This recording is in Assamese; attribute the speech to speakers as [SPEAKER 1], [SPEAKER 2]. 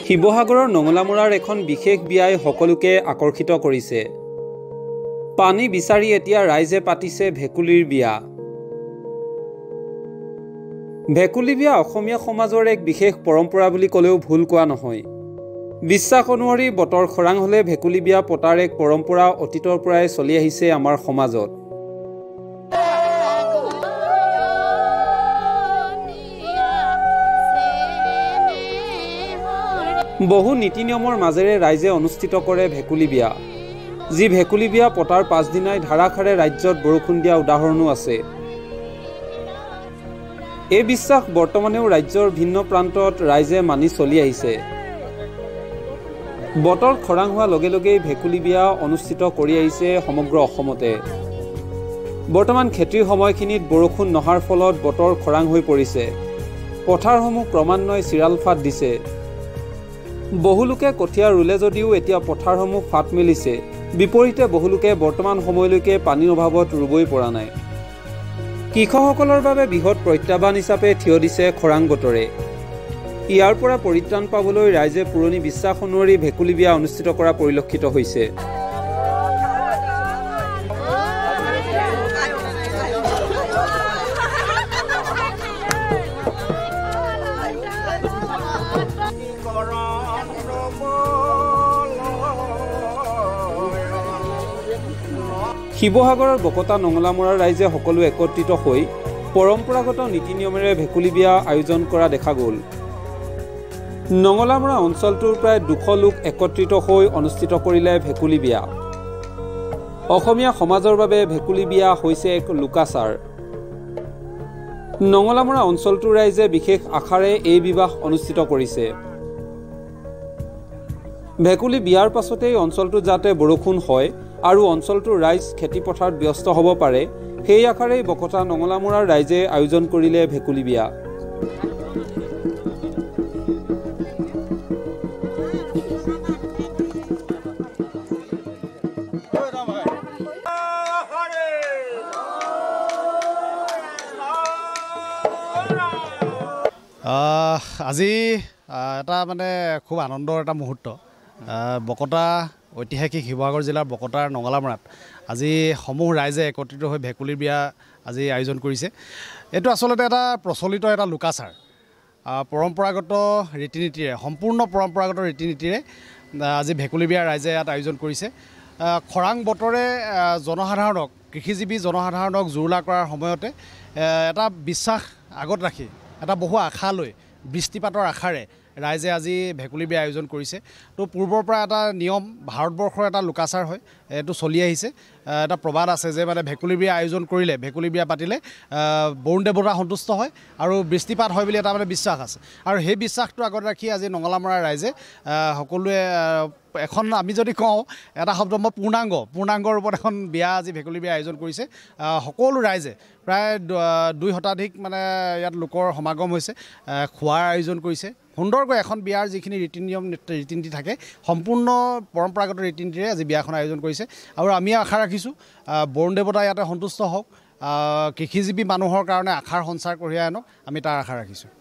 [SPEAKER 1] শিৱসাগৰৰ নঙলামুৰাৰ এখন বিশেষ বিয়াই সকলোকে আকৰ্ষিত কৰিছে। পানী বিচাৰি এতিয়া ৰাইজে পাতিছে ভেকুলীৰ বিয়া। ভেকুলী বিয়া অসমীয়া সমাজৰ এক বিশেষ পৰম্পৰা বুলি ক'লেও ভুল কোৱা নহয়। বিশ্বাস অনুসৰি বতৰ খৰাং হ'লে ভেকুলী বিয়া পতাৰ এক পৰম্পৰা অতীতৰ পৰাই চলি আহিছে আমাৰ সমাজত। বহু নীতি নিয়মৰ মাজেৰে ৰাইজে অনুষ্ঠিত কৰে ভেকুলী বিয়া, যি ভেকুলী বিয়া পতাৰ পাছদিনাই ধাৰাসাৰে ৰাজ্যত বৰষুণ দিয়া উদাহৰণো আছে। এই বিশ্বাস বৰ্তমানেও ৰাজ্যৰ ভিন্ন প্ৰান্তত ৰাইজে মানি চলি আহিছে। বতৰ খৰাং হোৱাৰ লগে লগেই ভেকুলী বিয়া অনুষ্ঠিত কৰি আহিছে সমগ্ৰ অসমতে। বৰ্তমান খেতিৰ সময়খিনিত বৰষুণ নহাৰ ফলত বতৰ খৰাং হৈ পৰিছে। পথাৰসমূহ ক্ৰমান্বয়ে চিৰাল ফাট দিছে। বহুলোকে কঠীয়া ৰুলে যদিও এতিয়া পথাৰসমূহ ফাট মেলিছে। বিপৰীতে বহুলোকে বৰ্তমান সময়লৈকে পানীৰ অভাৱত ৰুবই পৰা নাই। কৃষকসকলৰ বাবে বৃহৎ প্ৰত্যাহ্বান হিচাপে থিয় দিছে খৰাং বতৰে। ইয়াৰ পৰা পৰিত্ৰাণ পাবলৈ ৰাইজে পুৰণি বিশ্বাস অনুসৰি ভেকুলী বিয়া অনুষ্ঠিত কৰা পৰিলক্ষিত হৈছে। শিৱসাগৰৰ বকতা নঙলামুৰাৰ ৰাইজে সকলো একত্ৰিত হৈ পৰম্পৰাগত নীতি নিয়মেৰে ভেকুলী বিয়া আয়োজন কৰা দেখা গ'ল। নঙলামুৰা অঞ্চলটোৰ প্ৰায় 200 লোক একত্ৰিত হৈ অনুষ্ঠিত কৰিলে ভেকুলী বিয়া। অসমীয়া সমাজৰ বাবে ভেকুলী বিয়া হৈছে এক লোকাচাৰ। নঙলামুৰা অঞ্চলটোৰ ৰাইজে বিশেষ আশাৰে এই বিবাহ অনুষ্ঠিত কৰিছে। ভেকুলী বিয়াৰ পাছতেই অঞ্চলটোত যাতে বৰষুণ হয় আৰু অঞ্চলটোৰ ৰাইজ খেতিপথাৰত ব্যস্ত হ'ব পাৰে, সেই আশাৰেই বকতা নঙলামুৰাৰ ৰাইজে আয়োজন কৰিলে ভেকুলী বিয়া।
[SPEAKER 2] আজি এটা মানে খুব আনন্দৰ এটা মুহূৰ্ত। বকতা ঐতিহাসিক শিৱসাগৰ জিলাৰ বকতাৰ নঙলামুৰাত আজি সমূহ ৰাইজে একত্ৰিত হৈ ভেকুলীৰ বিয়া আজি আয়োজন কৰিছে। এইটো আচলতে এটা প্ৰচলিত এটা লোকাচাৰ। পৰম্পৰাগত ৰীতি নীতিৰে, সম্পূৰ্ণ পৰম্পৰাগত ৰীতি নীতিৰে আজি ভেকুলী বিয়া ৰাইজে ইয়াত আয়োজন কৰিছে। খৰাং বতৰে জনসাধাৰণক, কৃষিজীৱী জনসাধাৰণক জুৰুলা কৰাৰ সময়তে এটা বিশ্বাস আগত ৰাখি, এটা বহু আশা লৈ, বৃষ্টিপাতৰ আশাৰে ৰাইজে আজি ভেকুলী বিয়া আয়োজন কৰিছে। তো পূৰ্বৰ পৰা এটা নিয়ম, ভাৰতবৰ্ষৰ এটা লোকাচাৰ হয়, এইটো চলি আহিছে। এটা প্ৰবাদ আছে যে মানে ভেকুলী বিয়া আয়োজন কৰিলে, ভেকুলী বিয়া পাতিলে বৰুণ দেৱতা সন্তুষ্ট হয় আৰু বৃষ্টিপাত হয় বুলি এটা মানে বিশ্বাস আছে। আৰু সেই বিশ্বাসটো আগত ৰাখি আজি নঙলামুৰাৰ ৰাইজে সকলোৱে এখন, আমি যদি কওঁ এটা শব্দ, মই পূৰ্ণাংগ ৰূপত এখন বিয়া আজি ভেকুলী বিয়া আয়োজন কৰিছে। সকলো ৰাইজে প্ৰায় 2 শতাধিক মানে ইয়াত লোকৰ সমাগম হৈছে, খোৱাৰ আয়োজন কৰিছে। সুন্দৰকৈ এখন বিয়াৰ যিখিনি ৰীতি নীতি থাকে, সম্পূৰ্ণ পৰম্পৰাগত ৰীতি নীতিৰে আজি বিয়াখন আয়োজন কৰিছে। আৰু আমি আশা ৰাখিছোঁ বৰুণ দেৱতা ইয়াতে সন্তুষ্ট হওক, কৃষিজীৱী মানুহৰ কাৰণে আশাৰ সঞ্চাৰ কঢ়িয়াই আনক, আমি তাৰ আশা ৰাখিছোঁ।